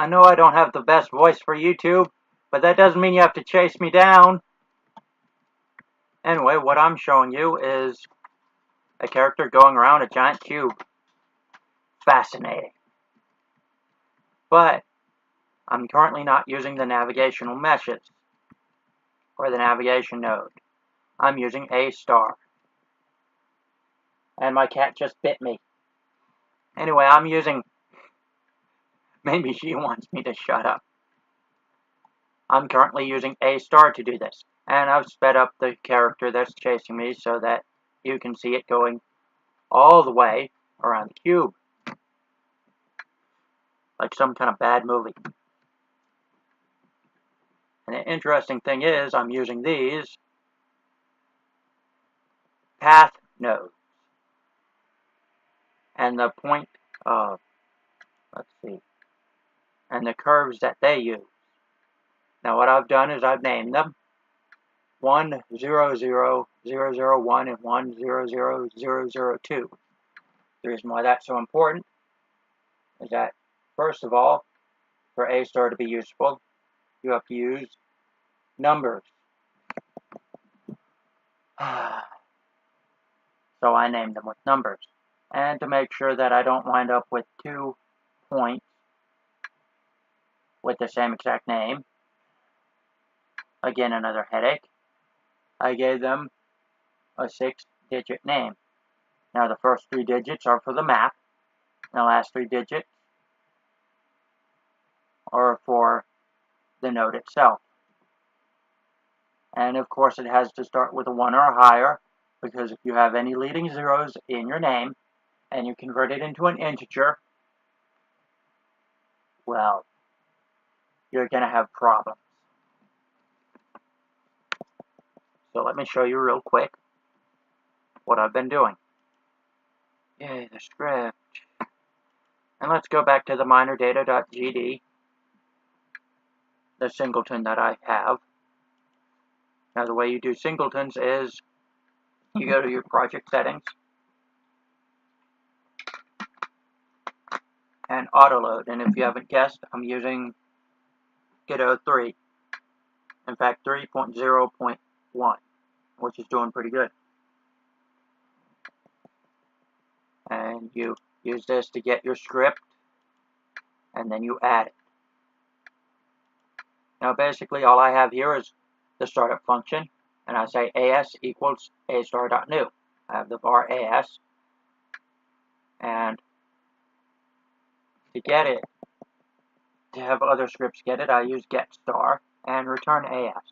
I know I don't have the best voice for YouTube, but that doesn't mean you have to chase me down. Anyway, what I'm showing you is a character going around a giant cube. Fascinating. But I'm currently not using the navigational meshes or the navigation node. I'm using AStar. And my cat just bit me. Anyway, I'm using... Maybe she wants me to shut up. I'm currently using AStar to do this. And I've sped up the character that's chasing me so that you can see it going all the way around the cube. Like some kind of bad movie. And the interesting thing is, I'm using these path nodes. And the point of, let's see, and the curves that they use. Now what I've done is I've named them 100001 and 100002. The reason why that's so important is that, first of all, for AStar to be useful, you have to use numbers. So I named them with numbers. And to make sure that I don't wind up with 2 points with the same exact name, again another headache, I gave them a 6-digit name. Now the first 3 digits are for the map, and the last 3 digits are for the node itself. And of course it has to start with a 1 or higher, because if you have any leading zeros in your name, and you convert it into an integer, well, you're going to have problems. So let me show you real quick what I've been doing. Yay, the script. And let's go back to the minordata.gd, the singleton that I have. Now the way you do singletons is you go to your project settings and autoload. And if you haven't guessed, I'm using Godot 3. In fact, 3.0.1, which is doing pretty good. And you use this to get your script, and then you add it. Now basically all I have here is the startup function, and I say as equals astar.new. I have the var as, and to get it, to have other scripts get it, I use getStar and return as.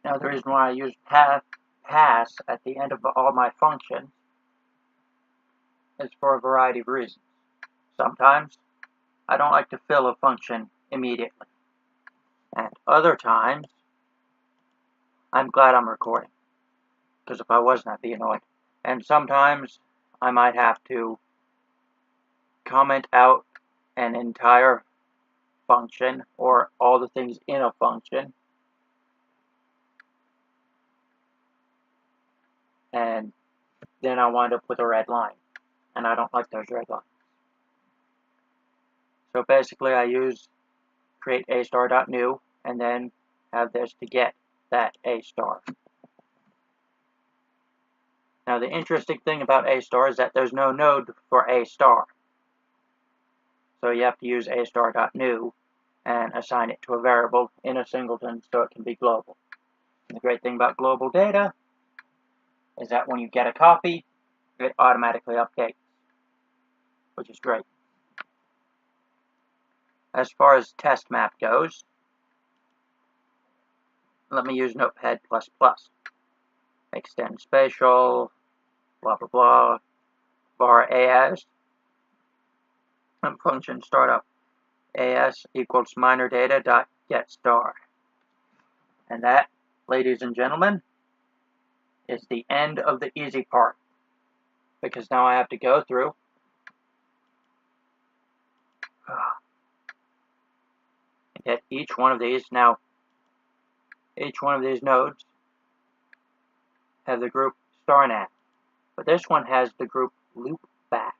Now the reason why I use pass at the end of all my functions is for a variety of reasons. Sometimes I don't like to fill a function immediately, and other times I'm glad I'm recording, because if I wasn't, I'd be annoyed. And sometimes I might have to comment out an entire function or all the things in a function, and then I wind up with a red line, and I don't like those red lines. So basically I use create astar.new and then have this to get that AStar. Now the interesting thing about AStar is that there's no node for AStar. So you have to use astar.new and assign it to a variable in a singleton so it can be global. And the great thing about global data is that when you get a copy, it automatically updates, which is great. As far as test map goes, let me use Notepad++. Extend spatial, blah blah blah, var as, and function startup. As equals minordata.getStar. And that, ladies and gentlemen, is the end of the easy part. Because now I have to go through and get each one of these. Now, each one of these nodes have the group StarNav, but this one has the group loopback.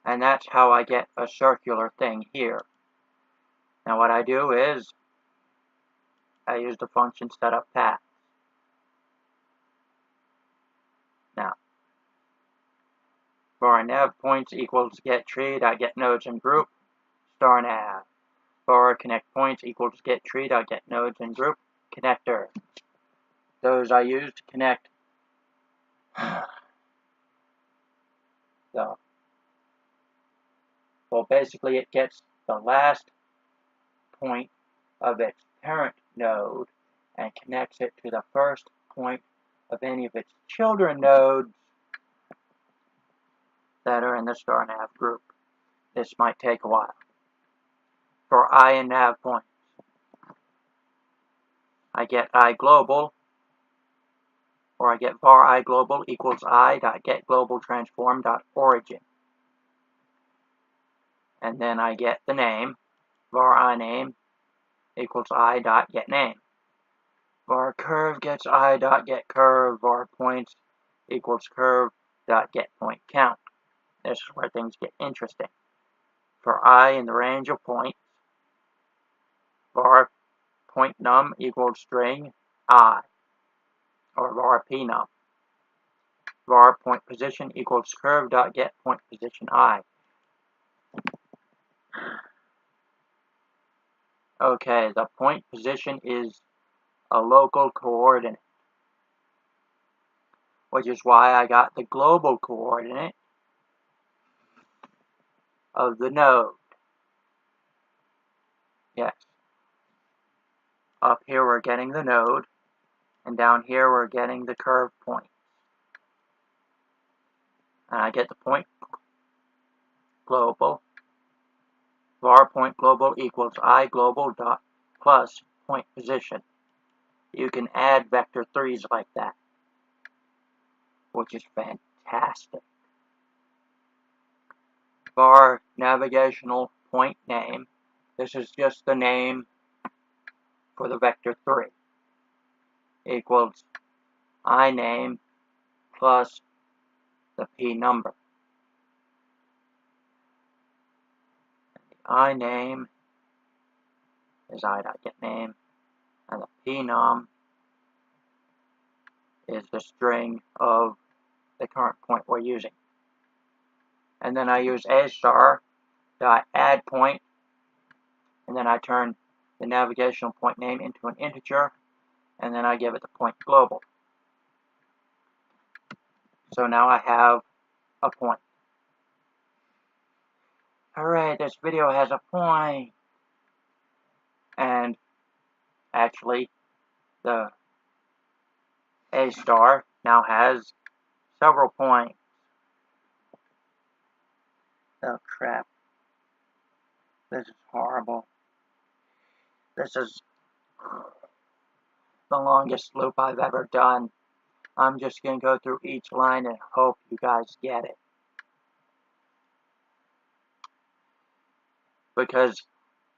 And that's how I get a circular thing here. Now what I do is, I use the function setUpPath. Now, var nav points equals getTree.getNodes and group, star nav. Var connect points equals getTree.getNodes and group, connector. Those I use to connect the, well, basically it gets the last point of its parent node and connects it to the first point of any of its children nodes that are in the star nav group. This might take a while. For I and nav points, I get I global, or I get var I global equals I.getGlobalTransform.origin. And then I get the name, var I name equals I.getName. Var curve gets I.getCurve, var points equals curve.getPointCount. This is where things get interesting. For I in the range of points, var point num equals string I, or var pnum. Var point position equals curve.getPointPosition I. Okay, the point position is a local coordinate, which is why I got the global coordinate of the node. Yes. Up here we're getting the node, and down here we're getting the curve point. And I get the point global. Var point global equals I global dot plus point position. You can add vector 3s like that, which is fantastic. Var navigational point name. This is just the name for the vector 3. Equals I name plus the P number. The I name is I.getName, and the P num is the string of the current point we're using. And then I use AStar dot add point, and then I turn the navigational point name into an integer, and then I give it the point global. So now I have a point. Alright, this video has a point. And actually, the AStar now has several points. Oh crap. This is horrible. This is the longest loop I've ever done. I'm just going to go through each line and hope you guys get it. Because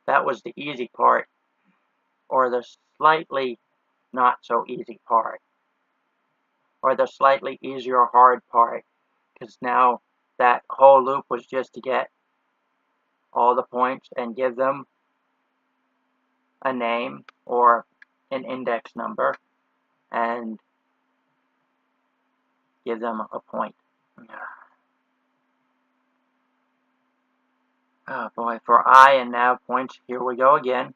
that was the easy part, or the slightly not so easy part, or the slightly easier hard part. Because now that whole loop was just to get all the points and give them a name or an index number and give them a point. Oh boy, for I and nav points, here we go again.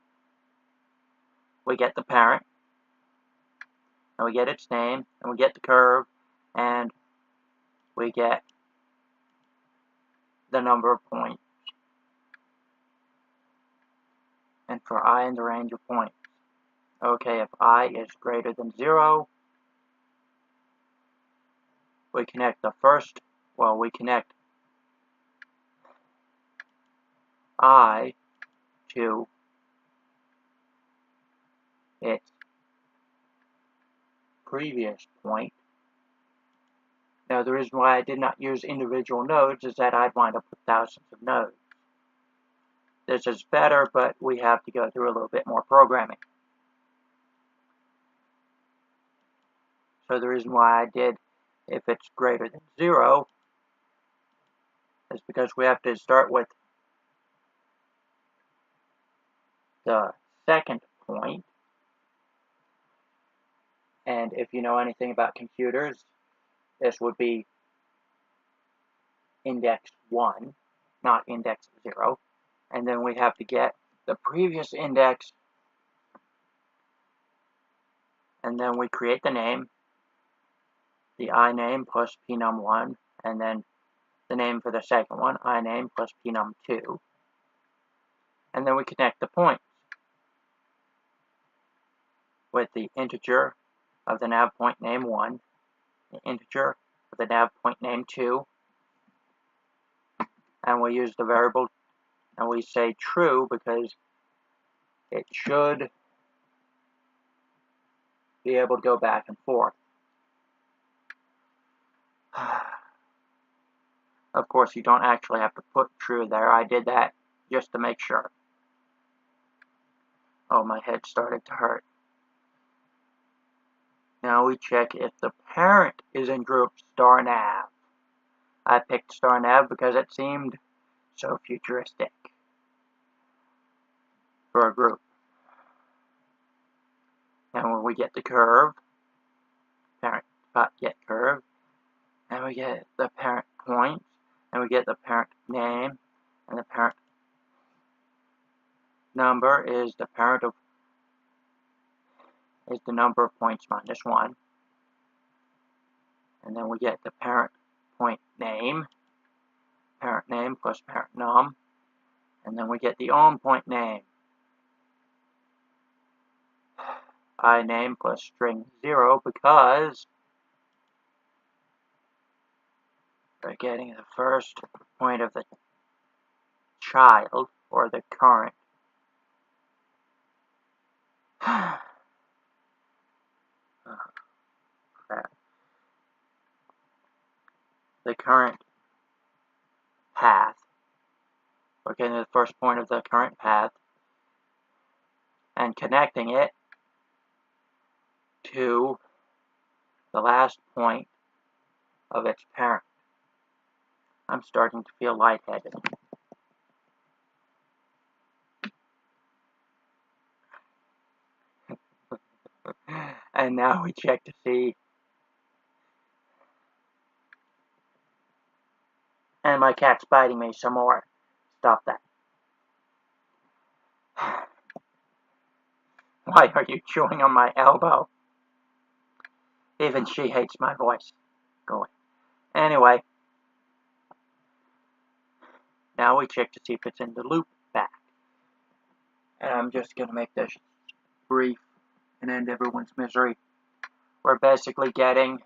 We get the parent, and we get its name, and we get the curve, and we get the number of points. And for I in the range of points. Okay, if I is greater than 0, we connect the first, well, we connect I to its previous point. Now, the reason why I did not use individual nodes is that I'd wind up with thousands of nodes. This is better, but we have to go through a little bit more programming. So the reason why I did if it's greater than 0 is because we have to start with the second point. And if you know anything about computers, this would be index 1, not index 0. And then we have to get the previous index, and then we create the name, the iname plus pnum1, and then the name for the second one, iname plus pnum2. And then we connect the points with the integer of the nav point name 1, the integer of the nav point name 2, and we use the variable, and we say true because it should be able to go back and forth. Of course, you don't actually have to put true there. I did that just to make sure. Oh, my head started to hurt. Now we check if the parent is in group star nav. I picked star nav because it seemed so futuristic for a group. And when we get the curve, parent get curve, and we get the parent points, and we get the parent name, and the parent number is the parent of is the number of points minus 1. And then we get the parent point name plus parent num, and then we get the own point name, iname plus string 0, because we're getting the first point of the child, or the current. The current path. We're getting the first point of the current path and connecting it to the last point of its parent. I'm starting to feel lightheaded. And now we check to see. And my cat's biting me some more. Stop that. Why are you chewing on my elbow? Even she hates my voice. Go away. Anyway, now we check to see if it's in the loop back. And I'm just going to make this brief and end everyone's misery. We're basically getting,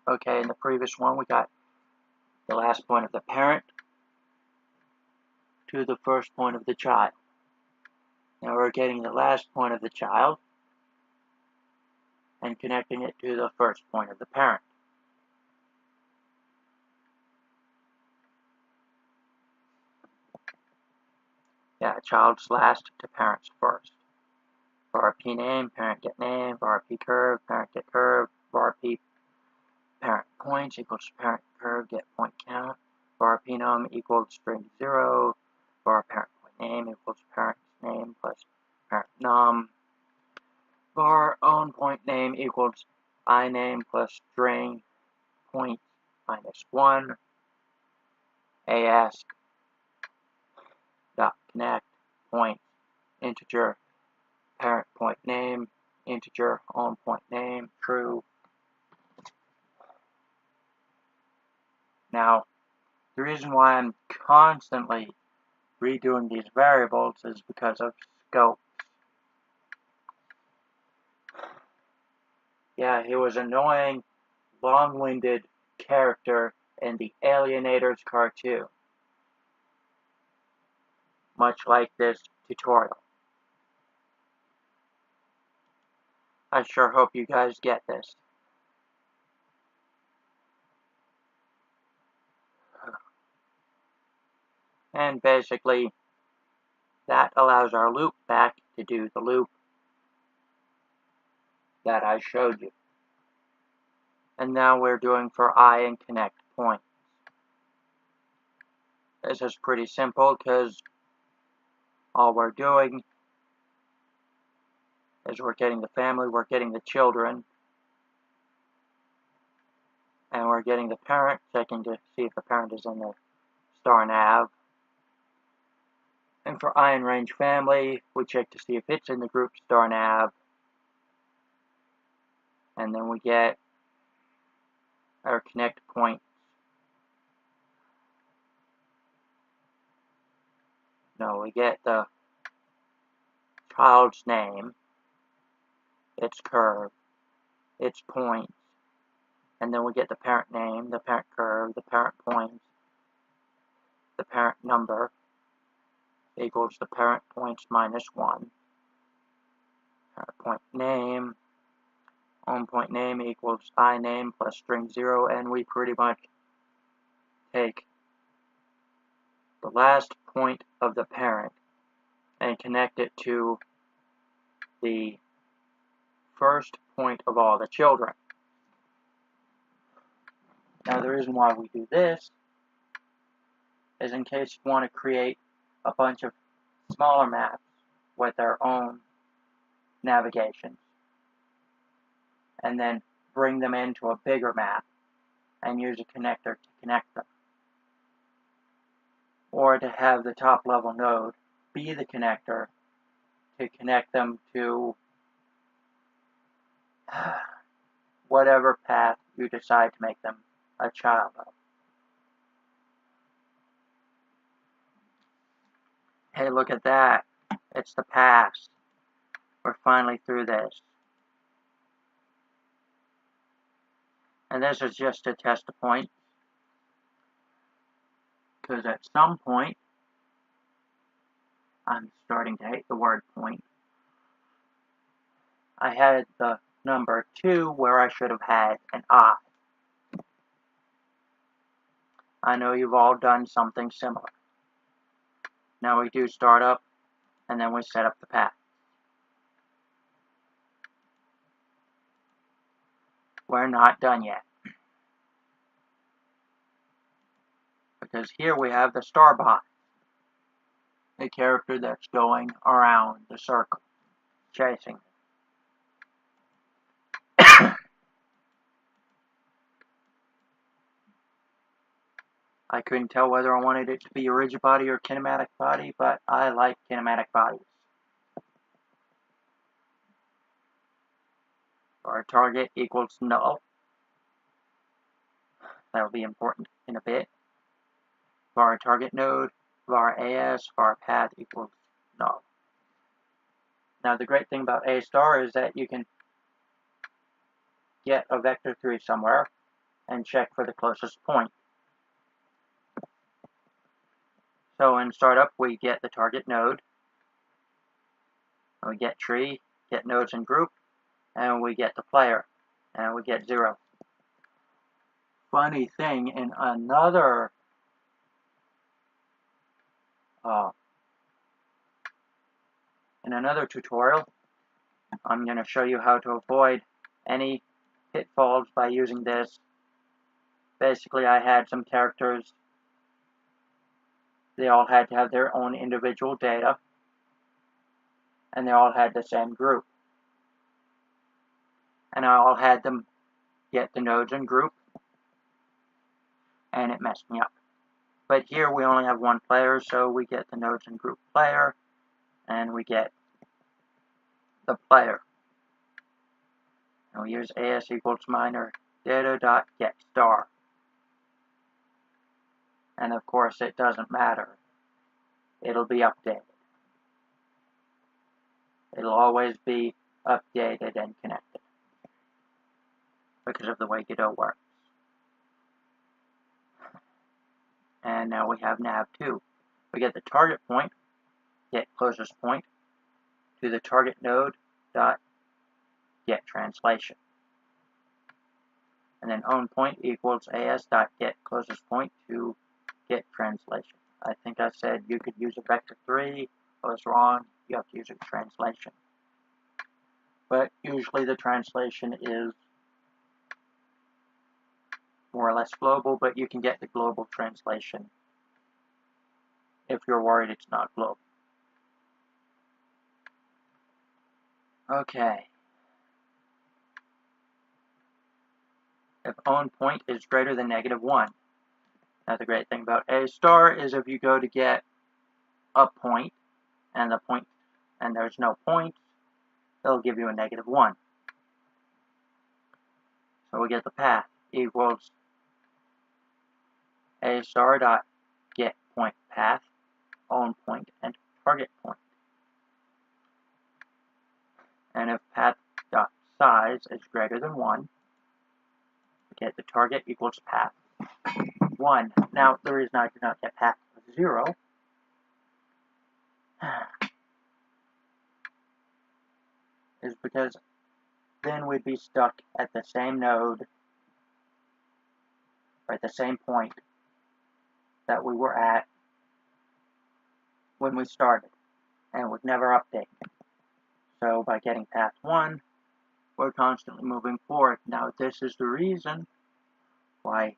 okay, in the previous one we got the last point of the parent to the first point of the child. Now we're getting the last point of the child and connecting it to the first point of the parent. Yeah, child's last to parent's first. Var p name, parent get name, var p curve, parent get curve, var p parent points equals parent curve get point count, var p num equals string 0, var parent point name equals parent's name plus parent num, var own point name equals iname plus string point minus 1, ask dot connect point integer parent point name integer own point name true. Now the reason why I'm constantly redoing these variables is because of scope. Yeah, he was an annoying, long-winded character in the Alienators cartoon, much like this tutorial. I sure hope you guys get this. And basically, that allows our loop back to do the loop that I showed you. And now we're doing for I and connect points. This is pretty simple because all we're doing is we're getting the family, we're getting the children, and we're getting the parent, checking to see if the parent is in the star nav. And for ion range family, we check to see if it's in the group star nav. And then we get our connect point. No, we get the child's name, its curve, its points, and then we get the parent name, the parent curve, the parent points, the parent number equals the parent points minus 1. Parent point name, on point name equals I name plus string 0, and we pretty much take the last point of the parent and connect it to the first point of all the children. Now the reason why we do this is in case you want to create a bunch of smaller maps with their own navigations and then bring them into a bigger map and use a connector to connect them. Or to have the top level node be the connector to connect them to whatever path you decide to make them a child of. Hey, look at that. It's the past. We're finally through this. And this is just to test a point. Because at some point, I'm starting to hate the word point, I had the number 2 where I should have had an I. I know you've all done something similar. Now we do start up, and then we set up the path. We're not done yet. Because here we have the starbot, the character that's going around the circle, chasing. I couldn't tell whether I wanted it to be a rigid body or kinematic body, but I like kinematic bodies. Our target equals null. That'll be important in a bit. Var target node, var AS, var path equals null. Now the great thing about AStar is that you can get a vector 3 somewhere and check for the closest point. So in startup we get the target node, and we get tree, get nodes and group, and we get the player, and we get 0. Funny thing, in another tutorial, I'm going to show you how to avoid any pitfalls by using this. Basically, I had some characters. They all had to have their own individual data, and they all had the same group. And I all had them get the nodes and group, and it messed me up. But here we only have one player, so we get the nodes and group player, and we get the player. And we use AS equals minor data dot get star. And of course it doesn't matter. It'll be updated. It'll always be updated and connected because of the way Godot works. And now we have nav 2. We get the target point, get closest point, to the target node dot get translation. And then own point equals as dot get closest point to get translation. I think I said you could use a vector 3. I was wrong. You have to use a translation. But usually the translation is more or less global, but you can get the global translation if you're worried it's not global. Okay. If own point is greater than -1. Now the great thing about AStar is if you go to get a point and there's no point, it'll give you a -1. So we get the path equals AStar dot get point path, own point, and target point. And if path dot size is greater than 1, we get the target equals path 1. Now the reason I do not get path 0 is because then we'd be stuck at the same node, or at the same point that we were at when we started, and would never update. So by getting path 1, we're constantly moving forward. Now this is the reason why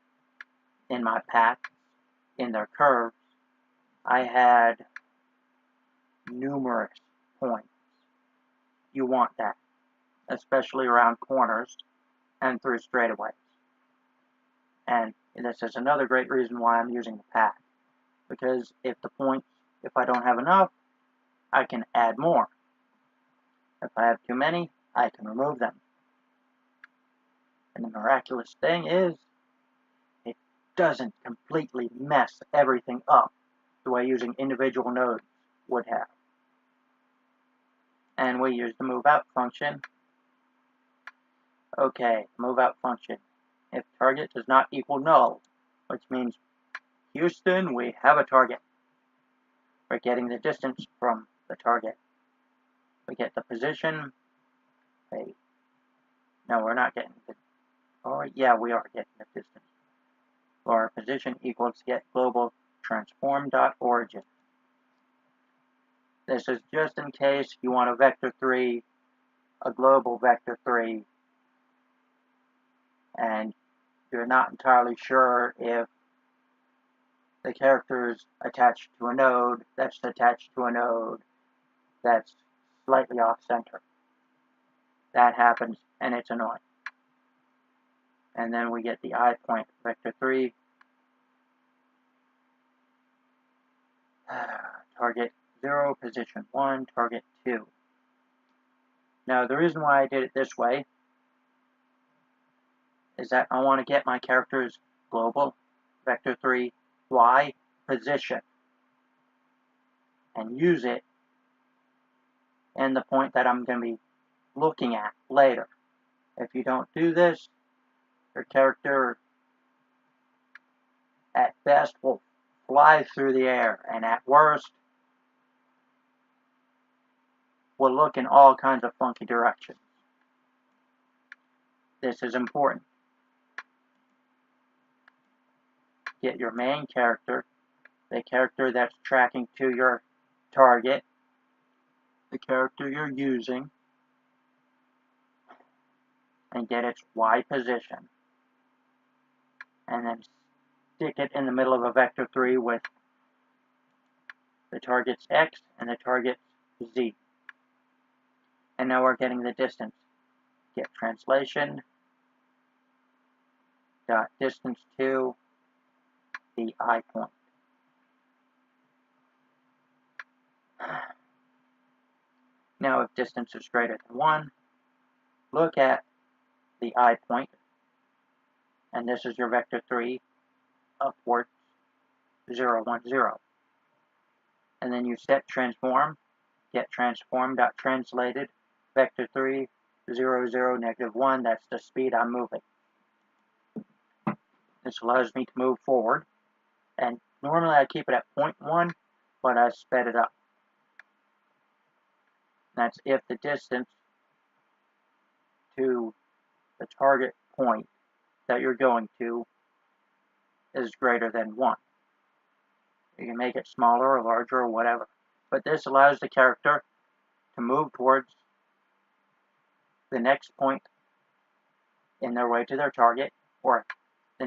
in my paths, in their curves, I had numerous points. You want that, especially around corners and through straightaways. And this is another great reason why I'm using the path, because if I don't have enough, I can add more. If I have too many, I can remove them. And the miraculous thing is, it doesn't completely mess everything up the way using individual nodes would have. And we use the move out function. Okay, move out function. If target does not equal null, which means Houston, we have a target. We're getting the distance from the target. We get the position. Wait. No, we're not getting the... Oh, yeah, we are getting the distance. Our position equals get global transform.origin. This is just in case you want a vector 3, a global vector 3, and you're not entirely sure if the character is attached to a node that's attached to a node that's slightly off center. That happens, and it's annoying. And then we get the I point vector 3. Target 0, position 1, target 2. Now, the reason why I did it this way is that I want to get my character's global vector 3 Y position and use it in the point that I'm going to be looking at later. If you don't do this, your character at best will fly through the air, and at worst will look in all kinds of funky directions. This is important. Get your main character, the character that's tracking to your target, the character you're using, and get its Y position. And then stick it in the middle of a vector 3 with the target's X and the target's Z. And now we're getting the distance. Get translation dot distance to the I point. Now if distance is greater than 1, look at the I point, and this is your vector 3 upwards 0, 1, 0. And then you set transform, get transform.translated vector 3 0, 0, -1. That's the speed I'm moving. This allows me to move forward, and normally I keep it at 0.1, but I sped it up. That's if the distance to the target point that you're going to is greater than 1. You can make it smaller or larger or whatever. But this allows the character to move towards the next point in their way to their target, or the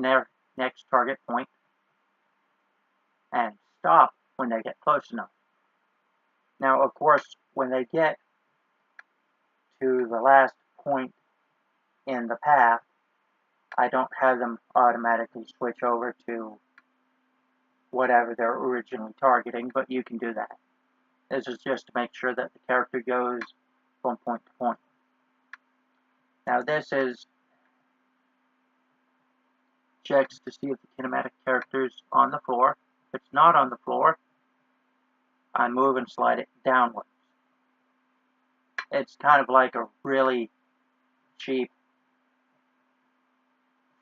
next target point, and stop when they get close enough. Now, of course, when they get to the last point in the path, I don't have them automatically switch over to whatever they're originally targeting, but you can do that. This is just to make sure that the character goes from point to point. Now this is checks to see if the kinematic character is on the floor. If it's not on the floor, I move and slide it downwards. It's kind of like a really cheap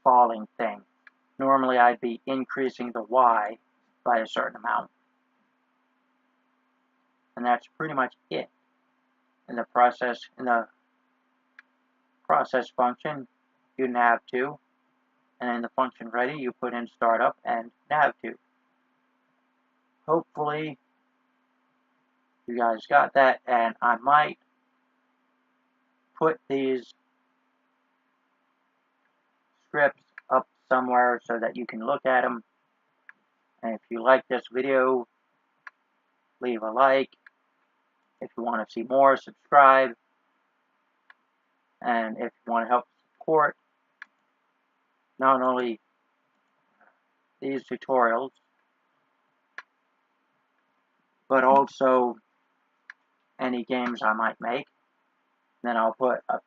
falling thing. Normally I'd be increasing the Y by a certain amount. And that's pretty much it. In the process function, you nav to, and in the function ready, you put in startup and nav to. Hopefully, you guys got that, and I might put these scripts up somewhere so that you can look at them. And if you like this video, leave a like. If you want to see more, subscribe. And if you want to help support not only these tutorials, but also any games I might make, then I'll put a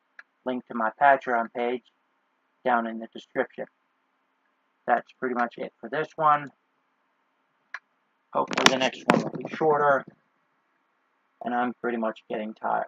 link to my Patreon page down in the description. That's pretty much it for this one. Hopefully the next one will be shorter, and I'm pretty much getting tired.